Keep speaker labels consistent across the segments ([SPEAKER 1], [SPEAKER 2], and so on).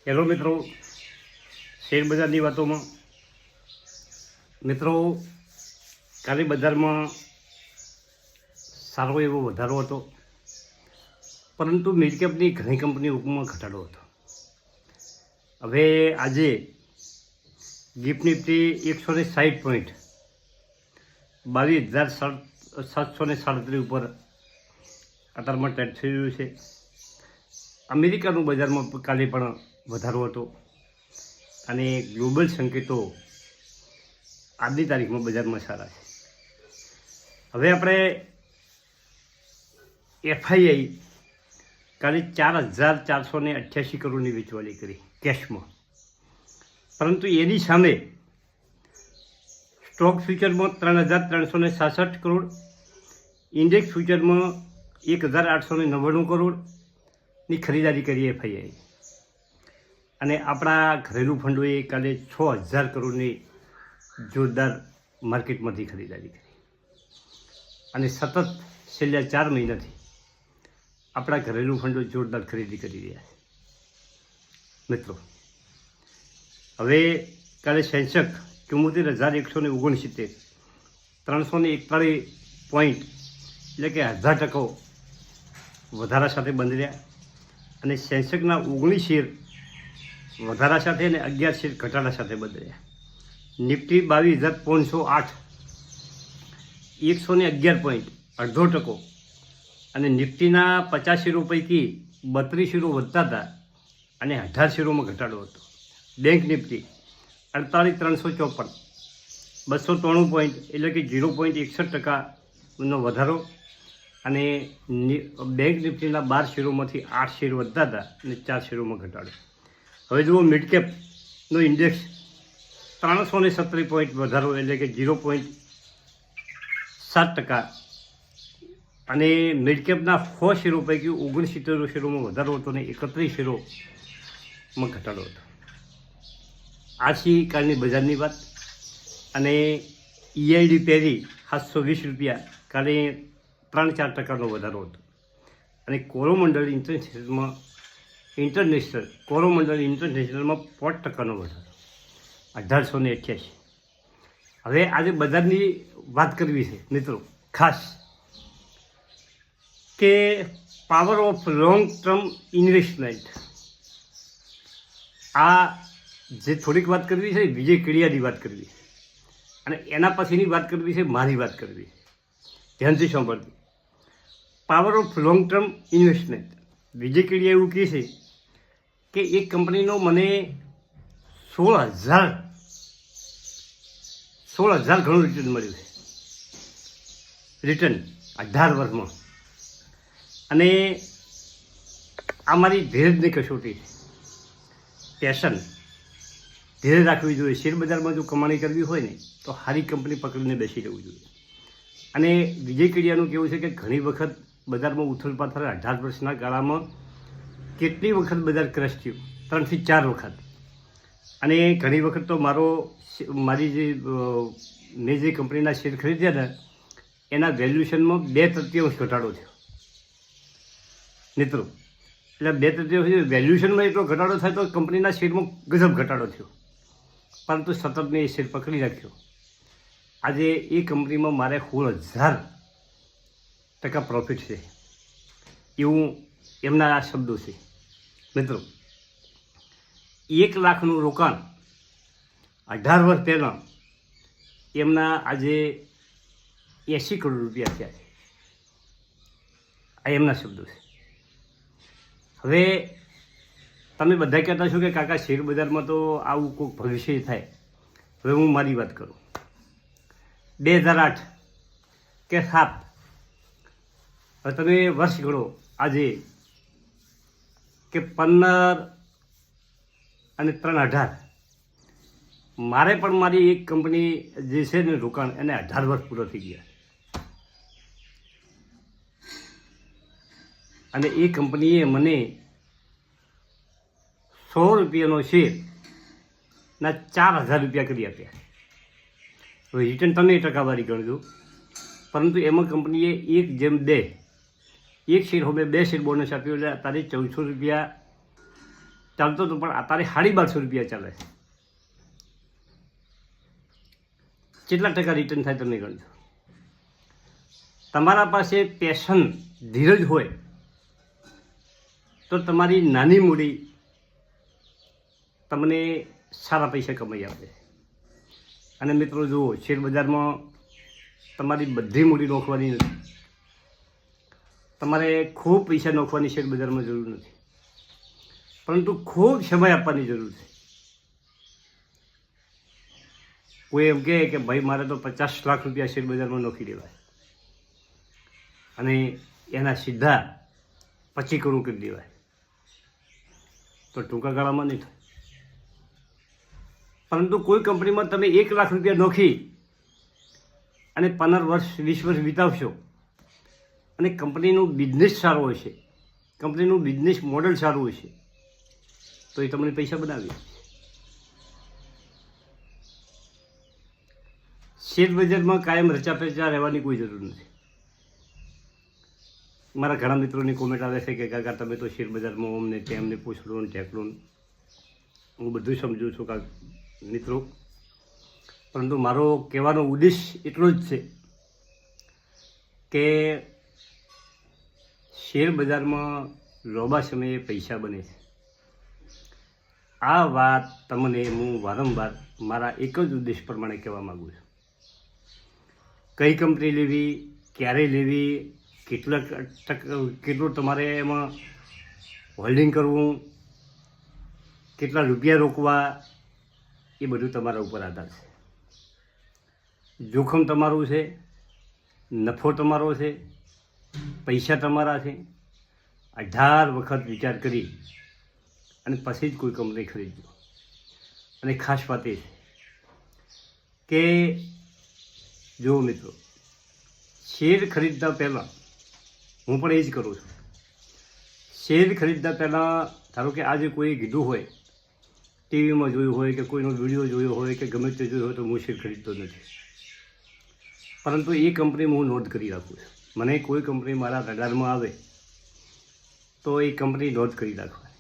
[SPEAKER 1] Hello મિત્રો, share બજારની વાતોમાં મિત્રો, કાલે બજારમાં સારો એવો વધારો હતો, પરંતુ મિડ કેપની ઘણી કંપનીઓમાં ઘટાડો હતો. હવે આજે ગિફ્ટ નિફ્ટી 160 પોઈન્ટ 22,737 ઉપર અત્યારમાં ટ્રેડ થઈ રહ્યું છે. અમેરિકાનું બજારમાં કાલે પણ વધારો હતો અને ગ્લોબલ સંકેતો આજની તારીખમાં બજારમાં સારા છે. હવે આપણે એફઆઈઆઈ કાલે 4,488 કરોડની વેચવાલી કરી કેશમાં, પરંતુ એની સામે સ્ટોક ફ્યુચરમાં 3,366 કરોડ, ઇન્ડેક્સ ફ્યુચરમાં 1,899 કરોડની ખરીદારી કરી એફઆઈઆઈ. અને આપણા ઘરેલું ફંડોએ કાલે 6,000 કરોડની જોરદાર માર્કેટમાંથી ખરીદારી કરી. અને સતત છેલ્લા 4 મહિનાથી આપણા ઘરેલું ફંડો જોરદાર ખરીદી કરી રહ્યા છે. મિત્રો, હવે કાલે સેન્સેક્સ 74,169 341 પોઈન્ટ એટલે કે 1000% વધારા સાથે બંધ રહ્યા. અને સેન્સેક્સના 19 શેર વધારા સાથે અને 11 શેર ઘટાડા સાથે બંધ રહ્યા. નિફ્ટી 22,508 111 પોઈન્ટ 0.5%, અને નિફ્ટીના 50 શેરો પૈકી 32 શેરો વધતા હતા અને 18 શેરોમાં ઘટાડો હતો. બેંક નિફ્ટી 48,354 293 પોઈન્ટ એટલે કે 0.61%નો વધારો, અને બેંક નિફ્ટીના 12 શેરોમાંથી 8 શેર વધતા હતા અને 4 શેરોમાં ઘટાડો. હવે જુઓ, મિડ કેપનો ઇન્ડેક્સ 317 પોઈન્ટ વધારો એટલે કે 0.7%, અને મિડ કેપના 100 શેરો પૈકી 69 શેરોમાં વધારો હતો અને 31 શેરોમાં ઘટાડો હતો. આ છે કાલની બજારની વાત. અને ઈઆઈડી પેરી 720 રૂપિયા, કાલે 3-4% વધારો હતો. અને કોરોમંડળ ઇન્ટરનેશનલમાં 5% વધારો, 1,888. હવે આજે બજારની વાત કરવી છે મિત્રો, ખાસ કે power of long term investment. આ જે થોડીક વાત કરવી છે વિજય કેડિયાની વાત કરવી છે, અને એના પછીની વાત કરવી છે મારી વાત કરવી છે. ધ્યાનથી સાંભળજો. Power of long term investment. Vijay Kedia એવું કહે છે કે એક કંપનીનો મને 16,000 ઘણું રિટર્ન મળ્યું છે. રિટર્ન 18 વર્ષમાં. અને આ મારી ધીરજની કસોટી છે, પેશન. ધીરજ રાખવી જોઈએ. શેર બજારમાં જો કમાણી કરવી હોય ને તો સારી કંપની પકડીને બેસી રહેવું જોઈએ. અને વિજય કેડિયાનું કહેવું છે કે ઘણી વખત બજારમાં ઉથલપાથલ 18 વર્ષના ગાળામાં કેટલી વખત બજાર ક્રશ થયું, 3 થી 4 વખત. અને ઘણી વખત તો મેં જે કંપનીના શેર ખરીદ્યા હતા એના વેલ્યુએશનમાં 2/3 ઘટાડો થયો મિત્રો. એટલે 2/3 વેલ્યુએશનમાં એટલો ઘટાડો થાય તો કંપનીના શેરમાં ગજબ ઘટાડો થયો, પરંતુ સતત મેં એ શેર પકડી રાખ્યો. આજે એ કંપનીમાં મારે 16,000% પ્રોફિટ છે, એવું એમના આ શબ્દો છે. મિત્રો, 1 લાખનું રોકાણ 18 વર્ષ પહેલાં એમના આજે 80 કરોડ રૂપિયા થયા છે. આ એમના શબ્દો છે. હવે તમે બધા કહેતા છો કે કાકા શેર બજારમાં તો આવું કોઈક ભવિષ્ય થાય. હવે હું મારી વાત કરું. 2008 કે 7, હવે તમે વર્ષ ગણો આજે કે 15 અને 3 18. મારે પણ મારી એક કંપની જે છે ને રોકાણ, એને 18 વર્ષ પૂરો થઈ ગયા. અને એ કંપનીએ મને 100 રૂપિયાનો શેરના 4,000 રૂપિયા કરી આપ્યા. હવે રિટર્ન તમે ટકાવારી ગણજો, પરંતુ એમાં કંપનીએ 1:2 એક શેર હવે 2 શેર બોનસ આપ્યું એટલે તારે 1400 રૂપિયા ચાલતો હતો, પણ અત્યારે 1250 રૂપિયા ચાલે છે. કેટલા ટકા રિટર્ન થાય તમે ગણજો. તમારા પાસે પેશન, ધીરજ હોય તો તમારી નાની મૂડી તમને સારા પૈસા કમાઈ આપે. અને મિત્રો જુઓ, શેર બજારમાં તમારી બધી મૂડી નોખવાની નથી. તમારે ખૂબ પૈસા નોખવાની શેર બજારમાં જરૂર નથી, પરંતુ ખૂબ સમય આપવાની જરૂર છે. કોઈ એમ કહે કે ભાઈ મારે તો 50 લાખ રૂપિયા શેર બજારમાં નોખી દેવાય અને એના સીધા 25 કરોડ કરી દેવાય, તો ટૂંકા ગાળામાં નહીં થાય. પરંતુ કોઈ કંપનીમાં તમે 1 લાખ રૂપિયા નોખી અને 15 વર્ષ 20 વર્ષ વિતાવશો અને કંપનીનું બિઝનેસ સારું હશે, કંપનીનું બિઝનેસ મોડલ સારું હશે, તો એ તમને પૈસા બનાવી. શેર બજારમાં કાયમ રચાપેચા રહેવાની કોઈ જરૂર નથી. મારા ઘણા મિત્રોની કોમેન્ટ આવે છે કે કાકા તમે તો શેર બજારમાં અમને તેમને પૂછડું ને ટેકલું. હું બધું સમજું છું કાકા મિત્રો, પરંતુ મારો કહેવાનો ઉદ્દેશ એટલો જ છે કે શેર બજારમાં લાંબા સમયે પૈસા બને છે. આ વાત તમને હું વારંવાર મારા એક જ ઉદ્દેશ પ્રમાણે કહેવા માગું છું. કઈ કંપની લેવી, ક્યારે લેવી, કેટલું તમારે એમાં હોલ્ડિંગ કરવું, કેટલા રૂપિયા રોકવા, એ બધું તમારા ઉપર આધાર છે. જોખમ તમારું છે, નફો તમારો છે, પૈસા તમારા છે. 18 વખત વિચાર કરી અને પછી જ કોઈ કંપની ખરીદજો. અને ખાસ વાત એ છે કે જો મિત્રો, શેર ખરીદતા પહેલાં હું પણ એ જ કરું છું. શેર ખરીદતા પહેલાં ધારો કે આજે કોઈ કીધું હોય, ટીવીમાં જોયું હોય કે કોઈનો વિડીયો જોયો હોય કે ગમે તે જોયો હોય, તો હું શેર ખરીદતો નથી. પરંતુ એ કંપની હું નોંધ કરી રાખું છું. મને કોઈ કંપની મારા રડારમાં આવે તો એ કંપની નોંધ કરી રાખવાની,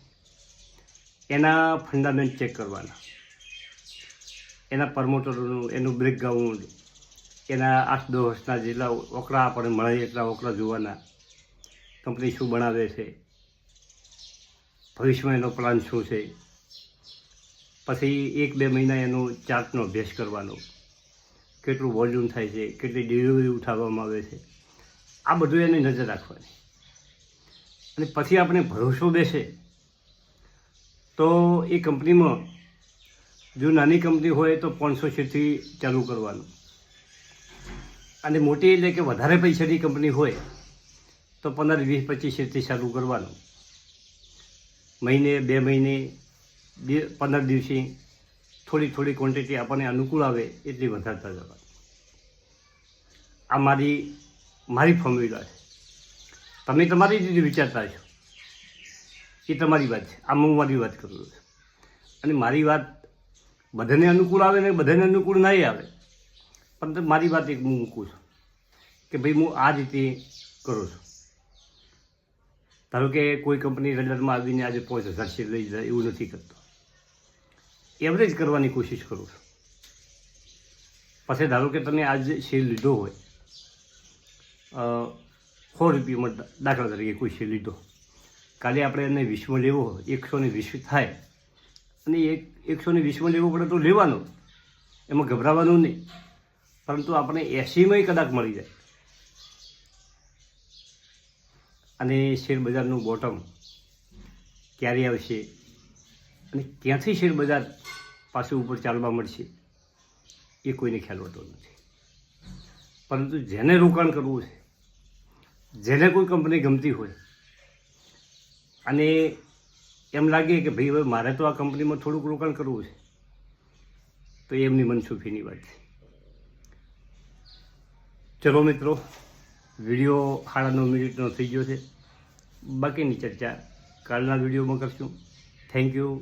[SPEAKER 1] એના ફંડામેન્ટ ચેક કરવાના, એના પ્રમોટરોનું, એનું બ્રેકગ્રાઉન્ડ, એના 8-10 વર્ષના જેટલા ઓકળા આપણને મળે એટલા ઓકળા જોવાના. કંપની શું બનાવે છે, ભવિષ્યમાં એનો પ્લાન શું છે. પછી 1-2 મહિના એનો ચાર્ટનો અભ્યાસ કરવાનો, કેટલું વોલ્યુમ થાય છે, કેટલી ડિલિવરી ઉઠાવવામાં આવે છે, આ બધું એની નજર રાખવાની. અને પછી આપણે ભરોસો બેસે તો એ કંપનીમાં જો નાની કંપની હોય તો 500 શેરથી ચાલુ કરવાનું, અને મોટી એટલે કે વધારે પૈસાની કંપની હોય તો 15, 20, 25 શેરથી ચાલુ કરવાનું. મહિને, 2 મહિને, 15 દિવસે થોડી થોડી ક્વોન્ટિટી આપણને અનુકૂળ આવે એટલી વધારતા જવાનું. આ મારી ફોર્મ્યુલા છે. તમે તમારી રીતે વિચારતા છો એ તમારી વાત છે. આમ હું મારી વાત કરું છું. અને મારી વાત બધાને અનુકૂળ આવે ને બધાને અનુકૂળ નહીં આવે, પણ મારી વાત એક હું મૂકું છું કે ભાઈ હું આ રીતે કરું છું. ધારો કે કોઈ કંપની રડારમાં આવીને આજે 5000 શેર લઈ જાય એવું નથી કરતો. એવરેજ કરવાની કોશિશ કરું છું. પછી ધારો કે તમે આજે શેર લીધો હોય 100 રૂપિયામાં, દાખલા તરીકે કોઈ શેર લીધો, કાલે આપણે એને 20માં લેવો હોય, 120 થાય અને 120માં લેવો પડે તો લેવાનો, એમાં ગભરાવાનું નહીં. પરંતુ આપણે 80માં કદાચ મળી જાય. અને શેર બજારનું બોટમ ક્યારે આવશે અને ક્યાંથી શેર બજાર પાછું ઉપર ચાલવા મળશે એ કોઈને ખ્યાલ હોતો નથી. પરંતુ જેને રોકાણ કરવું છે, જેને કોઈ કંપની ગમતી હોય અને એમ લાગે કે ભાઈ હવે મારે તો આ કંપનીમાં થોડુંક રોકાણ કરવું છે, તો એમની મનસુફીની વાત છે. ચલો મિત્રો, વિડીયો 9.5 મિનિટનો થઈ ગયો છે. બાકીની ચર્ચા કાલના વિડીયોમાં કરશું. Thank you.